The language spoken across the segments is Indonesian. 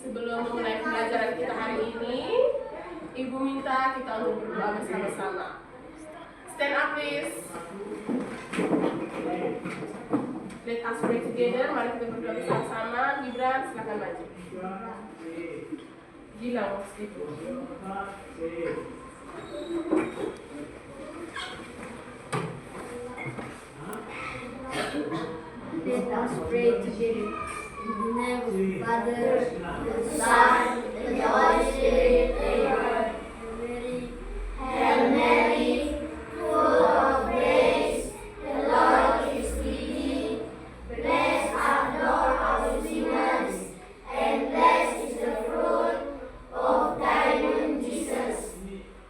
sebelum memulai pembelajaran kita hari ini, Ibu minta kita untuk berdoa bersama-sama. Stand up please. Let us pray together. Mari kita berdoa bersama-sama. Gibran, silakan maju. Gilang, itu. Let us pray together. In the name of the Father, the Son, and the Holy Spirit. Amen. Hail Mary, full of grace, the Lord is with thee. Blessed art thou among women, and blessed is the fruit of thy womb, Jesus.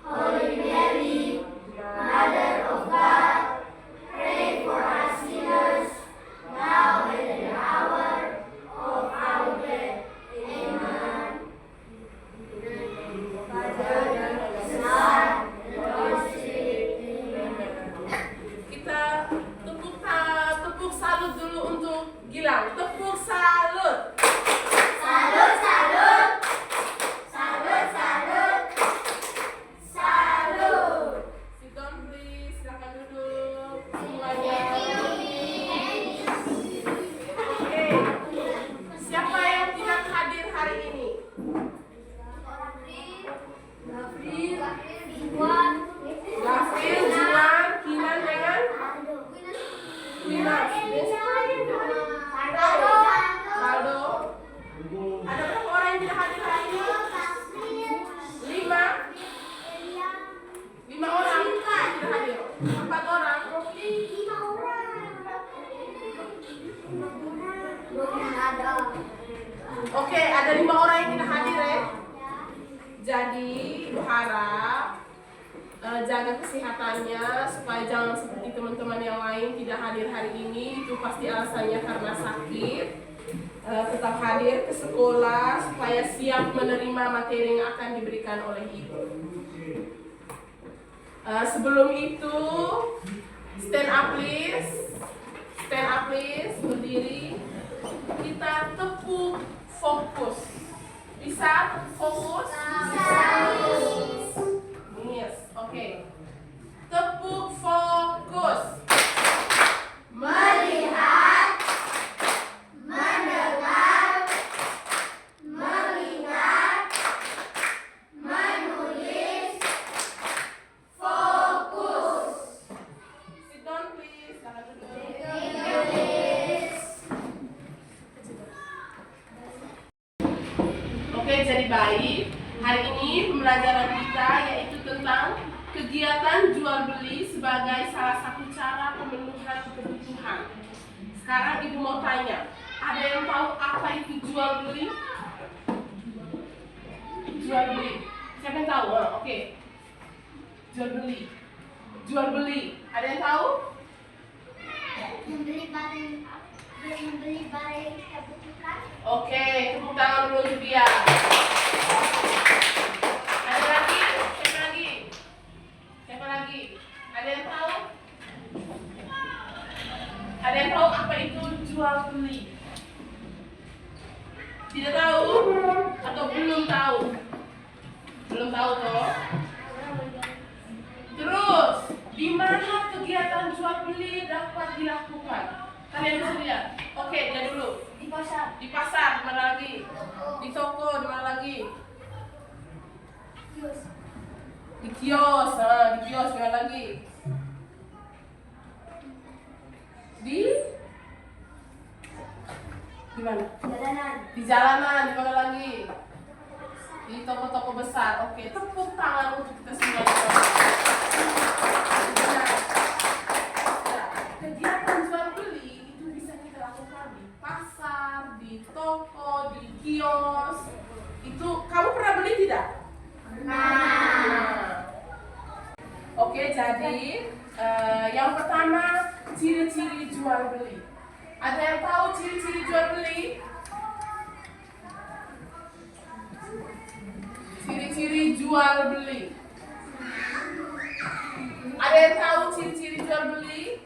Holy Mary, Mother of God, pray for us sinners, now and at the hour of our death. Amen. Father, the Son, and the Holy Spirit. Amen. Kita tepuk salut dulu untuk Gilang. Tepuk salut. Salut, salut. Salut, salut. Salut. Sit down please. Silakan duduk. Semuanya. Oke. Siapa yang tidak hadir hari ini? Gafril, Juan, Kinan dengan Winas. Aldo. Ada berapa orang yang tidak hadir hari ini? 5 orang tidak hadir. 4 orang. Oke, ada 5 orang yang tidak hadir ya. Jadi Ibu harap jaga kesehatannya supaya jangan seperti teman-teman yang lain tidak hadir hari ini. Itu pasti alasannya karena sakit. Tetap hadir ke sekolah supaya siap menerima materi yang akan diberikan oleh Ibu. Sebelum itu, stand up please. Stand up please, berdiri. Kita tepuk fokus. Bisa fokus? Yes, oke. Tepuk fokus. Melihat, mendengar, mengingat, menulis, fokus. Sit down please. Silakan duduk. Oke, jadi baik. Hari ini pembelajaran kita yaitu tentang kegiatan jual beli sebagai salah satu cara pemenuhan kebutuhan. Sekarang Ibu mau tanya, ada yang tahu apa itu jual beli? Jual beli. Siapa yang tahu? Oke. Jual beli. Jual beli. Ada yang tahu? Membeli barang kebutuhan. Oke, tepuk tangan dulu untuk dia. Ada lagi? Siapa lagi? Siapa lagi? Ada yang tahu? Ada yang tahu apa itu jual beli? Tidak tahu? Atau belum tahu? Belum tahu toh? Terus, di mana kegiatan jual beli dapat dilakukan? Kalian bisa lihat? Oke, lihat dulu. Di pasar. Di pasar, di mana lagi? Di toko, di mana lagi? Kios. Di kios, di kios, di mana lagi? Di mana? Jalanan. Di jalanan, di mana lagi? Di toko-toko besar. Oke, tepuk tangan untuk kita semua. Kegiatan jual beli itu bisa kita lakukan di pasar, di toko, di kios. Itu kamu pernah beli tidak? Nah. Oke, jadi yang pertama ciri-ciri jual beli. Ada yang tahu ciri-ciri jual beli? Ciri-ciri jual beli. Ada yang tahu ciri-ciri jual beli?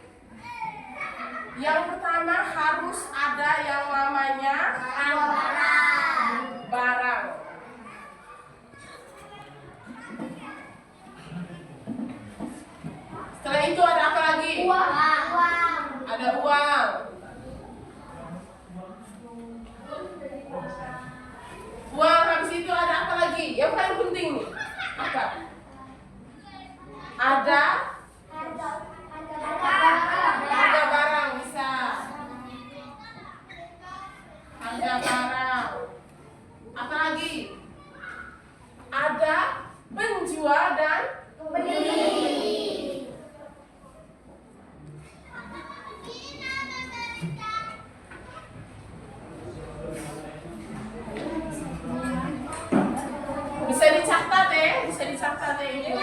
Yang pertama harus ada yang namanya barang. dicatat ini.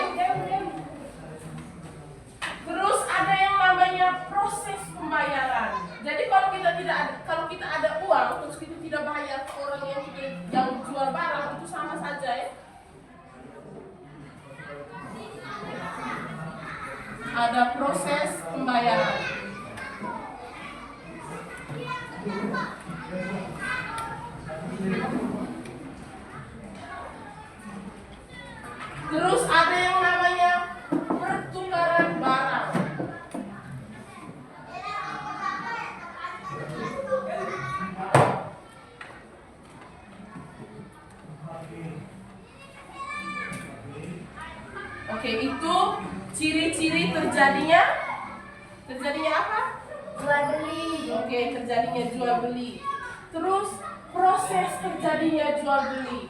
Terus ada yang namanya proses pembayaran. Jadi kalau kita ada uang terus kita tidak bayar ke orang yang jual barang, itu sama saja ya. Ada proses pembayaran. Terus ada yang namanya pertukaran barang. Oke, itu ciri-ciri terjadinya apa? Jual beli. Oke, terjadinya jual beli. Terus proses terjadinya jual beli.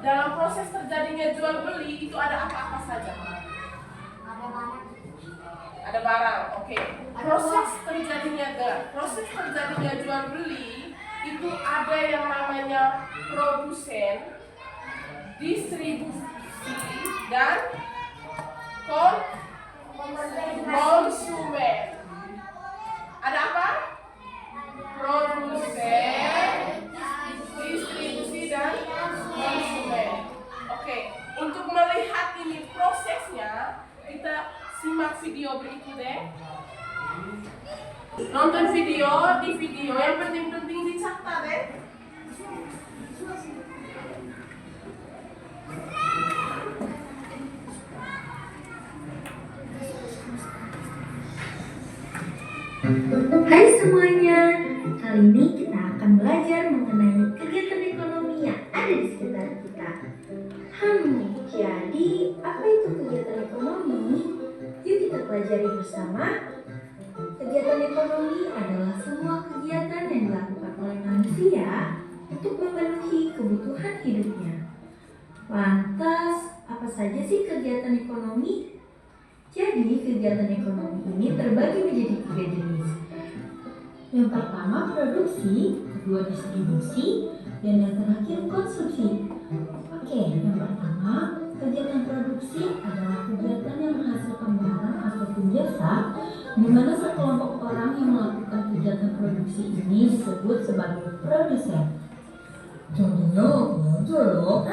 Dalam proses terjadinya jual beli itu ada apa-apa saja? Ada barang. Oke. Proses terjadinya jual beli itu ada yang namanya produsen, distribusi, dan konsumen. Ada apa? Produsen, distribusi, dan konsumen. Oke, untuk melihat ini prosesnya, kita simak video berikut deh. Nonton di video yang penting-penting dicatat deh. Hai semuanya, kali ini kita akan belajar mengenai kegiatan ekonomi yang ada di sekitar kita. Jadi apa itu kegiatan ekonomi? Yuk kita pelajari bersama. Kegiatan ekonomi adalah semua kegiatan yang dilakukan oleh manusia untuk memenuhi kebutuhan hidupnya. Lantas, apa saja sih kegiatan ekonomi? Jadi, kegiatan ekonomi ini terbagi menjadi 3 jenis. Yang pertama produksi, kedua distribusi, dan yang terakhir konsumsi. Oke, yang pertama, kegiatan produksi adalah kegiatan yang menghasilkan barang ataupun jasa, di mana sekelompok orang yang melakukan kegiatan produksi ini disebut sebagai produsen. Contohnya, loh.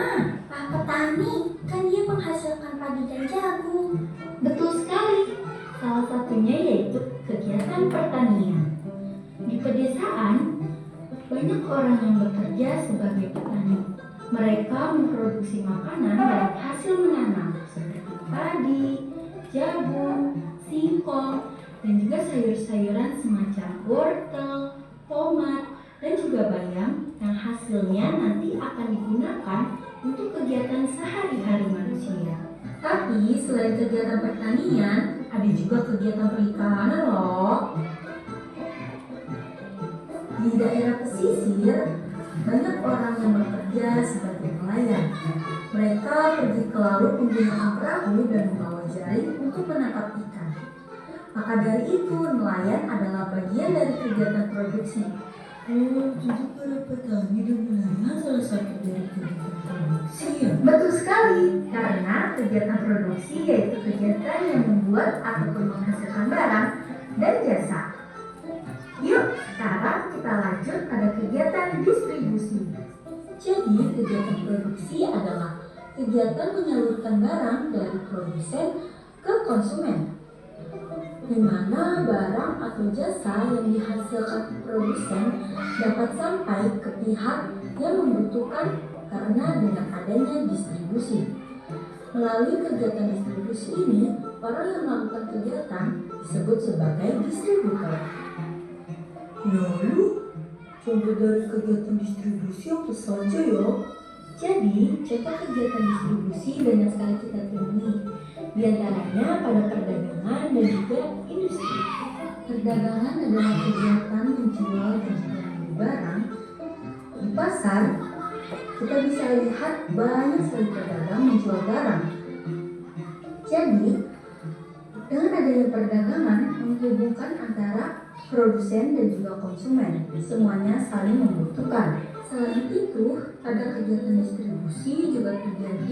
Pak petani, kan dia menghasilkan padi dan jagung. Betul sekali. Salah satunya yaitu kegiatan pertanian. Di pedesaan, banyak orang yang bekerja sebagai petani. Mereka memproduksi makanan dari hasil menanam seperti padi, jagung, singkong, dan juga sayur-sayuran semacam wortel, tomat, dan juga bayam yang hasilnya nanti akan digunakan untuk kegiatan sehari-hari manusia. Tapi selain kegiatan pertanian, ada juga kegiatan perikanan loh. Di daerah pesisir, banyak orang yang bekerja sebagai nelayan. Mereka pergi ke laut menggunakan perahu dan membawa jaring untuk menangkap ikan. Maka dari itu, nelayan adalah bagian dari kegiatan produksi. Jadi para petani dan nelayan salah satu dari kegiatan produksi ya? Betul sekali, karena kegiatan produksi yaitu kegiatan yang membuat ataupun menghasilkan barang dan jasa. Yuk, sekarang kita lanjut pada kegiatan distribusi. Jadi, kegiatan produksi adalah kegiatan menyalurkan barang dari produsen ke konsumen, di mana barang atau jasa yang dihasilkan produsen dapat sampai ke pihak yang membutuhkan karena dengan adanya distribusi. Melalui kegiatan distribusi ini, orang yang melakukan kegiatan disebut sebagai distributor. Lalu, contoh dari kegiatan distribusi apa saja ya? Jadi, contoh kegiatan distribusi banyak sekali kita temui. Di antaranya pada perdagangan dan juga industri. Perdagangan adalah kegiatan menjual dan juga membeli barang. Di pasar, kita bisa lihat banyak sekali pedagang menjual barang. Jadi, dengan adanya perdagangan menghubungkan antara produsen dan juga konsumen. Semuanya saling membutuhkan. Selain itu, pada kegiatan distribusi juga terjadi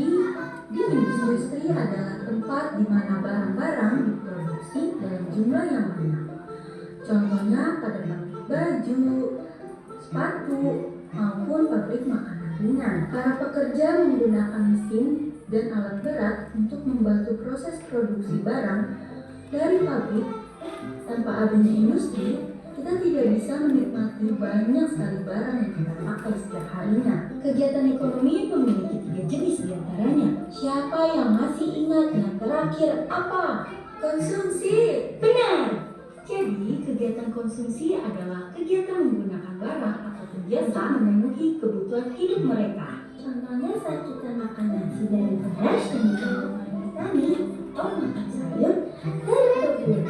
di industri adalah tempat di mana barang-barang diproduksi dalam jumlah yang banyak. Contohnya pada pabrik baju, sepatu, maupun pabrik makanan ringan. Para pekerja menggunakan mesin dan alat berat untuk membantu proses produksi barang dari pabrik. Tanpa adanya industri, kita tidak bisa menikmati banyak sekali barang yang kita pakai setiap harinya. Kegiatan ekonomi memiliki 3 jenis diantaranya. Siapa yang masih ingat yang terakhir apa? Konsumsi. Benar. Jadi, kegiatan konsumsi adalah kegiatan menggunakan barang atau jasa memenuhi kebutuhan hidup mereka. Contohnya saat kita makan nasi dari beras yang dikandung vitamin atau makan sayur dari kebun.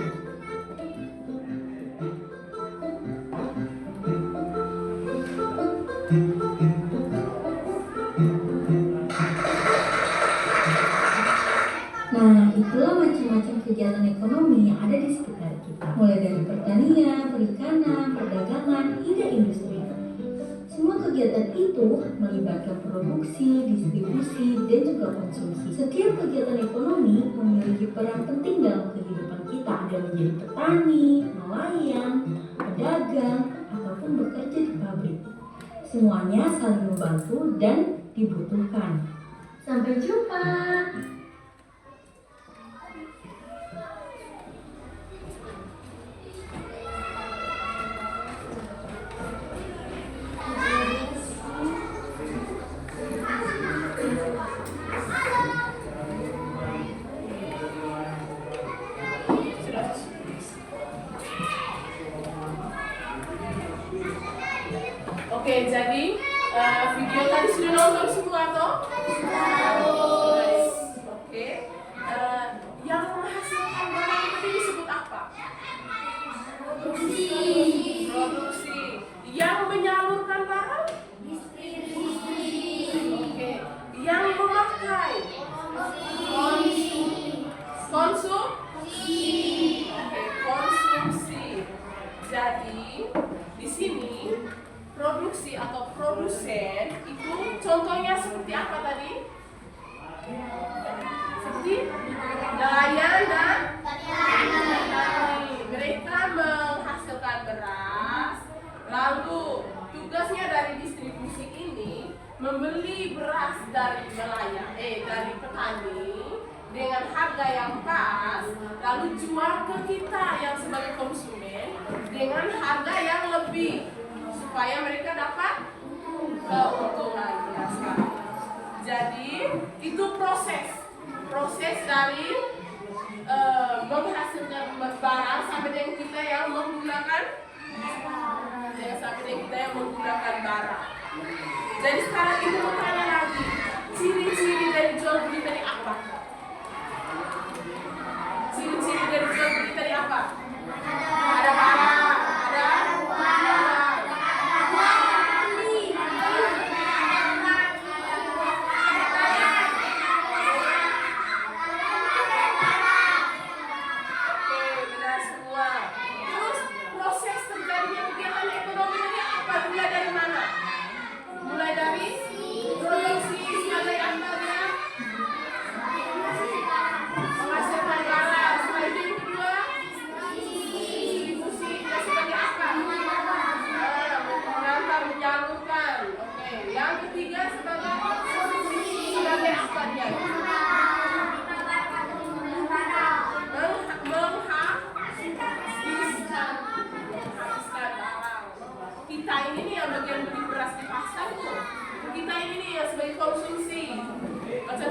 Nah, itulah macam-macam kegiatan ekonomi yang ada di sekitar kita. Mulai dari pertanian, perikanan, perdagangan, hingga industri. Semua kegiatan itu melibatkan produksi, distribusi, dan juga konsumsi. Setiap kegiatan ekonomi memiliki peran penting dalam kehidupan kita. Ada menjadi petani, nelayan, pedagang, ataupun bekerja di pabrik. Semuanya saling membantu dan dibutuhkan. Sampai jumpa! Oke, jadi video tadi sudah nonton semua toh? Oke. Yang menghasilkan barang itu disebut apa? Produksi. Yang menyalurkan barang? Distribusi. Oke. Yang memakai? Konsumsi. Oke, konsumsi. Jadi di sini produksi atau produsen itu contohnya seperti apa tadi? Seperti nelayan dan petani. Mereka menghasilkan beras, lalu tugasnya dari distribusi ini membeli beras dari nelayan, dari petani dengan harga yang pas, lalu jual ke kita yang sebagai konsumen dengan harga yang lebih, supaya mereka dapat keuntungan. Jadi itu proses dari menghasilkan barang sampai dengan kita yang menggunakan barang. Jadi sekarang ibu mau tanya lagi, ciri-ciri dari jual beli tadi apa? Ciri-ciri dari jual beli tadi apa? Ada barang, ada uang.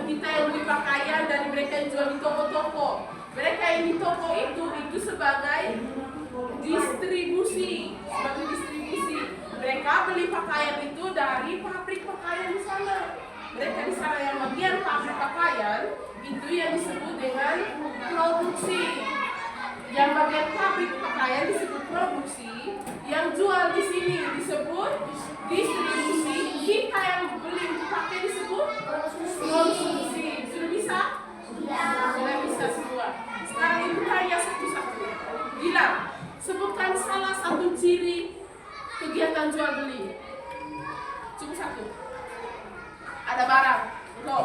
Kita yang beli pakaian dari mereka yang jual di toko-toko. Mereka yang di toko itu sebagai distribusi. Mereka beli pakaian itu dari pabrik pakaian di sana. Mereka di sana yang bagian pabrik pakaian itu yang disebut dengan produksi. Yang bagian pabrik pakaian disebut produksi. Yang jual di sini disebut distribusi. Kita yang beli untuk pakai disebut konsumsi. Sudah bisa? Sudah bisa semua. Sekarang ibu tanya satu-satu. Gilang, sebutkan salah satu ciri kegiatan jual beli. satu. Ada barang, kau.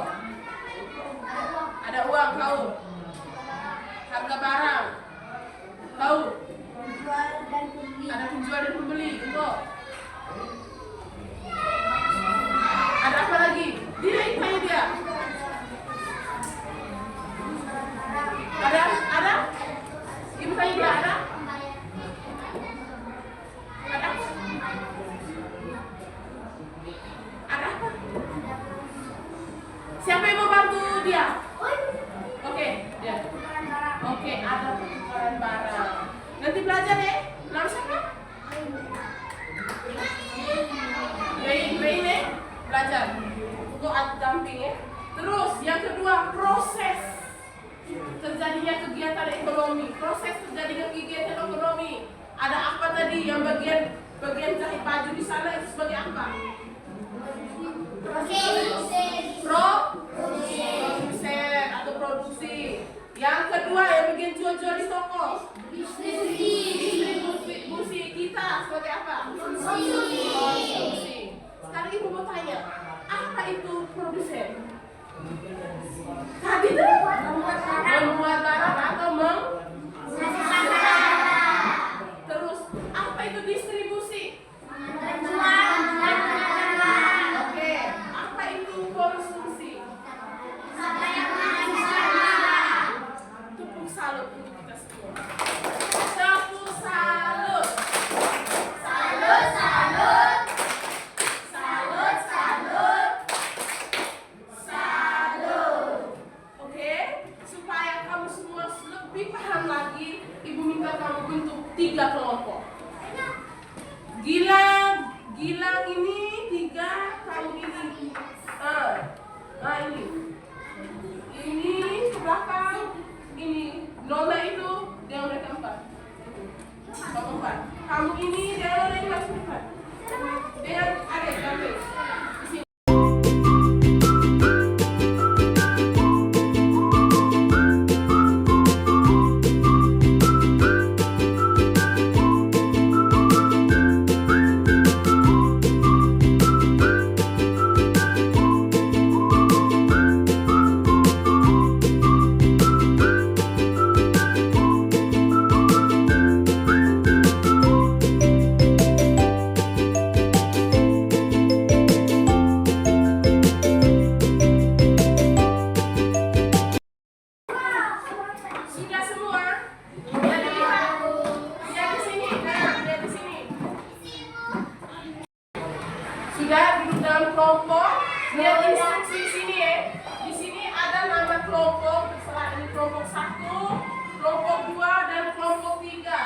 Ada uang, kau. Harga barang, kau. Ada penjual dan pembeli, kau. Ada apa lagi? Dia tanya dia. Ada? Ibu tanya dia ada? Ada apa? Ada apa? Siapa yang mau bantu dia? Oke, dia. Oke, ada pertukaran barang. Nanti belajar ya. Nama siapa? Ini belajar. Untuk damping ya. Terus yang kedua, proses terjadinya kegiatan ekonomi. Proses terjadinya kegiatan ekonomi. Ada apa tadi yang bagian jahit baju di sana itu sebagai apa? Produsen atau produksi. Yang kedua yang bagian jual-jual di toko. Distribusi kita sebagai apa? Konsumsi. Sekarang ibu mau tanya, apa itu produsen? Tadi tuh membuat barang atau terus apa itu distribusi? Oke, apa itu konsumsi? Tepuk salut untuk kita semua. Tepuk salut. Salut, salut. Salut, salut. Salut. Oke, supaya kamu semua lebih paham lagi, ibu minta kamu bentuk 3 kelompok. Gilang ini 3, kamu ini. Ini. Ini ke belakang. Ini Nona itu dia udah keempat. Keempat. Kamu ini dia udah yang masuk depan. Dia ada di sini. Sudah semua? Lihat di sini. Lihat di sini. Sudah duduk dalam kelompok. Lihat instruksi di sini ya. Di sini ada nama kelompok. Misalnya ini kelompok 1, kelompok 2, dan kelompok 3.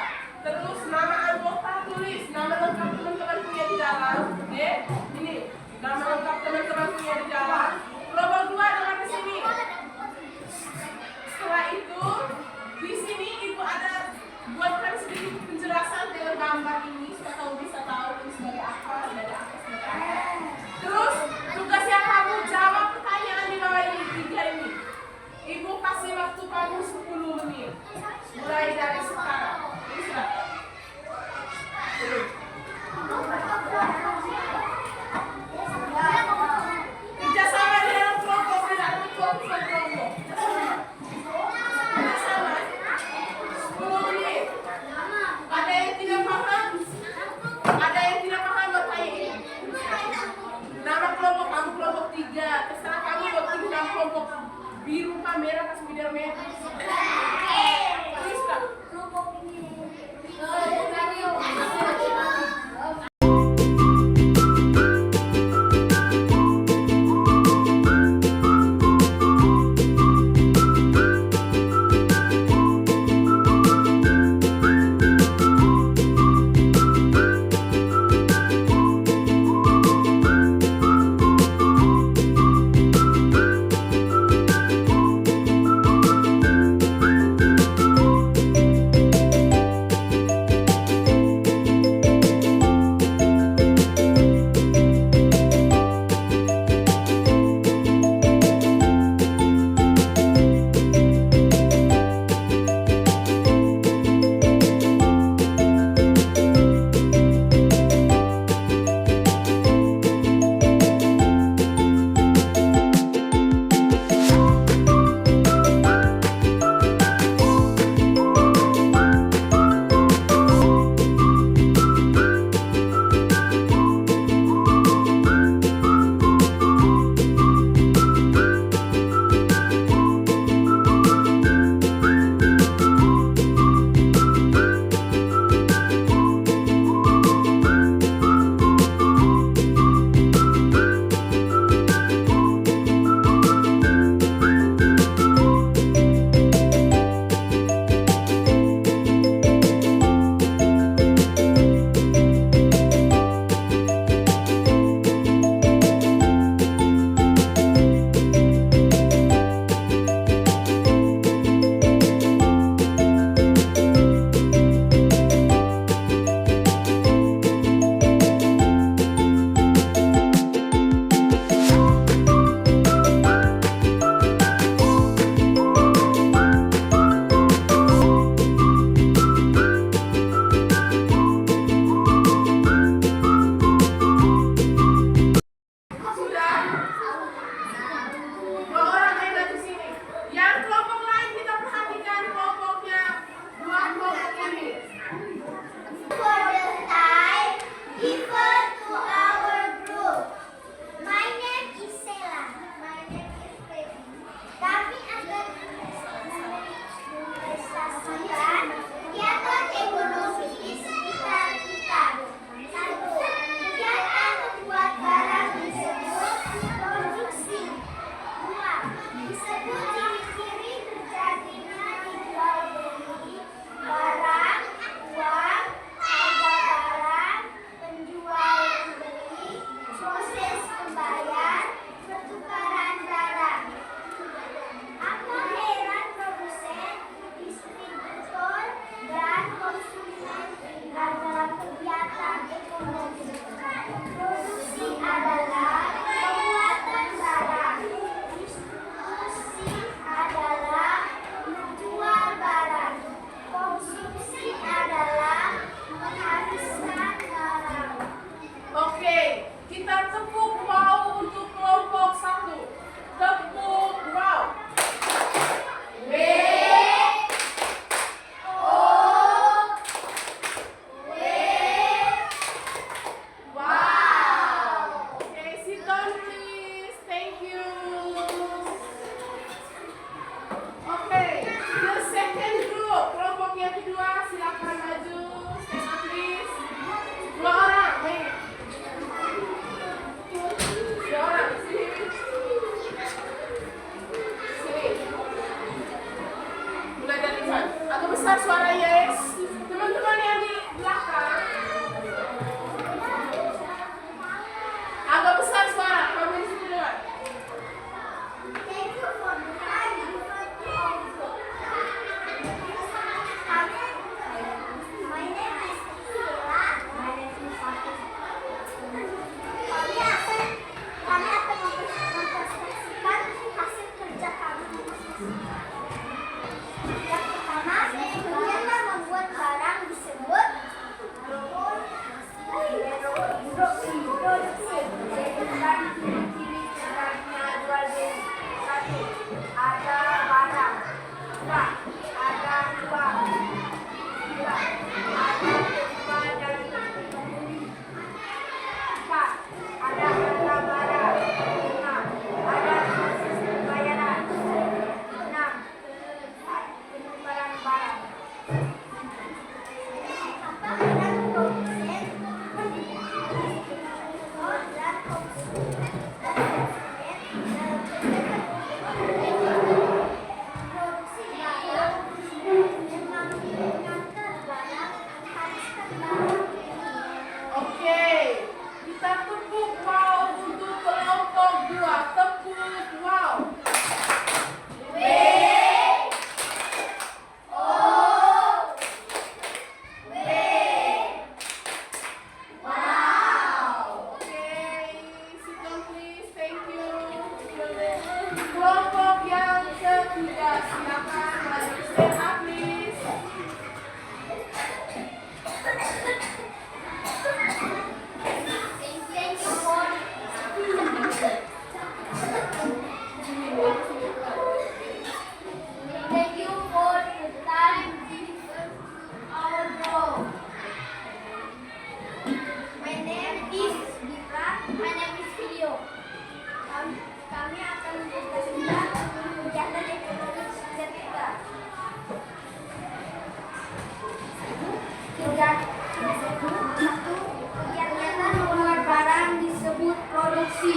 Terus nama anggota tulis. Nama lengkap teman-teman punya di dalam. Oke? Ini nama lengkap teman-teman punya di dalam. Kelompok 2 dengan di sini. Setelah itu, di sini ibu ada buatkan sedikit penjelasan dengan gambar ini supaya kamu bisa tahu ini sebagai apa, sebagai apa, sebagai apa. Terus tugasnya kamu jawab pertanyaan di bawah ini 3 ini. Ibu kasih waktu kamu 10 menit. Mulai dari sekarang. Ini sudah. Kerjasama dengan kelompok, tidak ada kelompok. Kerjasama 10 menit. Ada yang tidak paham? Ada yang tidak paham bertanya. Nama kelompok kamu kelompok 3. Terserah kamu buat dalam kelompok biru, merah, kasih biru merah. Terus Kak. tidak, silakan maju. Stand up, please. Thank you for Thank you for the time given to our group. My name is Dika. My name is Video. Kami akan mempresentasikan kegiatan ekonomi sintetika. Kegiatan mengeluarkan barang disebut produksi.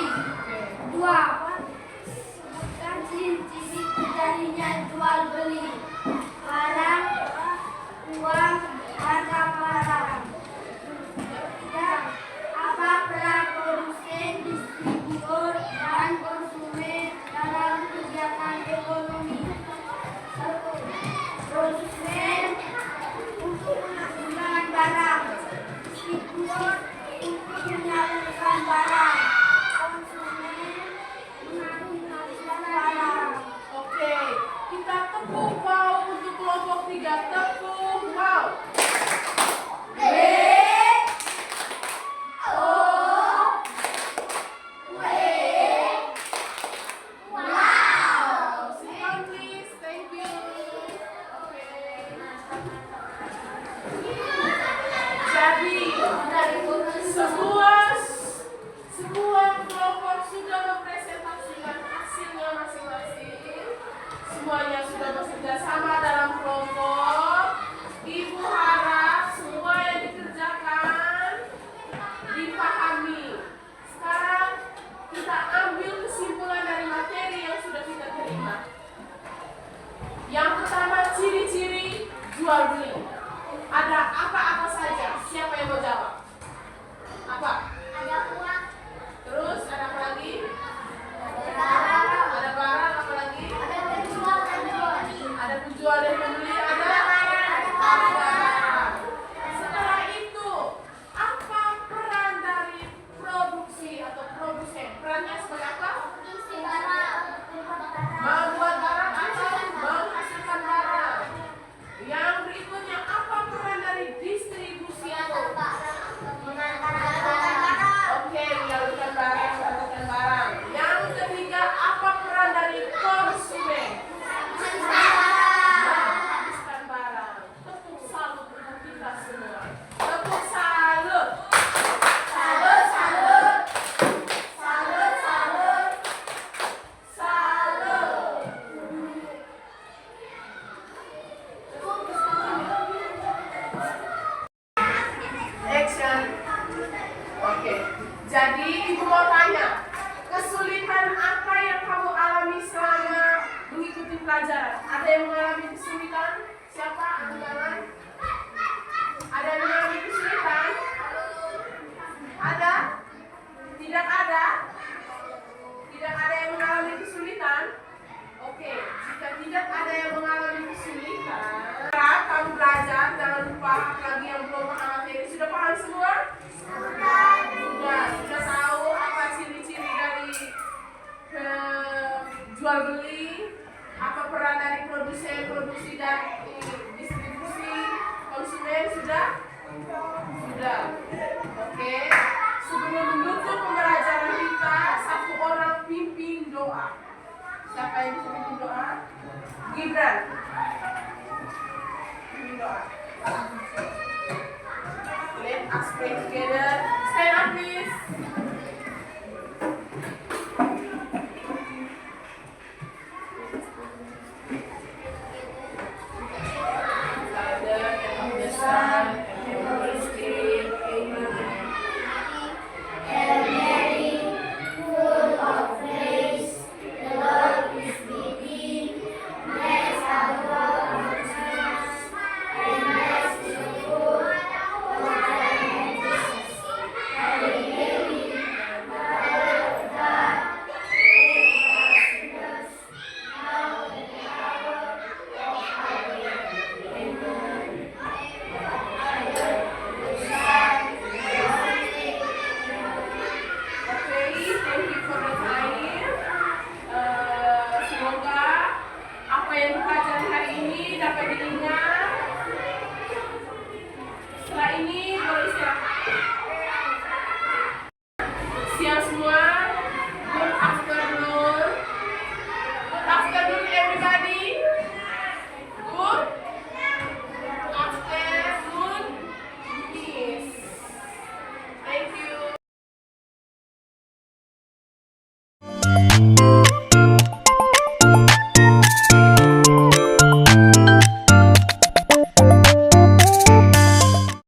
2. Sebutkan ciri-ciri terjadinya jual beli barang, uang, harga barang. 3. Apa peran produsen, distributor, dan konsumen dalam kegiatan ekonomi? 1. Produsen untuk menyalurkan barang, distributor untuk menyalurkan barang, konsumen mengalirkan barang. Oke, kita tepuk wow untuk kelompok 3. Tepuk wow. Sit down, please. Thank you. Jadi, semua kelompok sudah mempresentasikan hasilnya masing-masing. Semuanya sudah bekerja sama dalam kelompok. Ibu harap semua yang dikerjakan dipahami. Sekarang kita ambil kesimpulan dari materi yang sudah kita terima. Yang pertama, ciri-ciri jual beli. Ada apa-apa saja? Siapa yang mau jawab? Apa? Ada uang, Terus ada apa lagi? barang, Ada barang, apa lagi? ada penjual dan pembeli. Ada penjual dan pembeli, ada barang. Setelah itu, apa peran dari produksi atau produsen? Perannya sebagai apa? Membuat barang atau menghasilkan barang. Yang berikutnya, apa peran dari distribusi atau oke, menyalurkan barang, menghasilkan barang. Yang ketiga, apa peran dari konsumen? Menghabiskan barang. Tepuk salut untuk kita semua. Tepuk salut. Salut, salut. Salut, salut. Salut. Action. Oke. Jadi ibu mau tanya, kesulitan apa yang kamu alami selama mengikuti pelajaran? Ada yang mengalami kesulitan? Siapa? Angkat tangan. Ada yang mengalami kesulitan? Ada? Tidak ada? Tidak ada yang mengalami kesulitan? Oke, jika tidak ada yang mengalami kesulitan, kamu belajar, jangan lupa lagi yang belum paham materi. Sudah paham semua? Sudah tahu apa ciri-ciri dari jual beli, apa peran dari produsen, produksi dan distribusi, konsumen, sudah? Sudah. Oke. Sebelum menutup pembelajaran kita, satu orang pimpin doa. Siapa yang bisa pimpin doa? Gibran. Pimpin doa. Let us pray together. Stand up, please. Father, and of the Son, and of the Holy Spirit. Amen. Hail Mary, full of grace, the Lord is with thee. Blessed art thou amongst women, and blessed is the fruit of thy womb, Jesus. Holy Mary, Amin.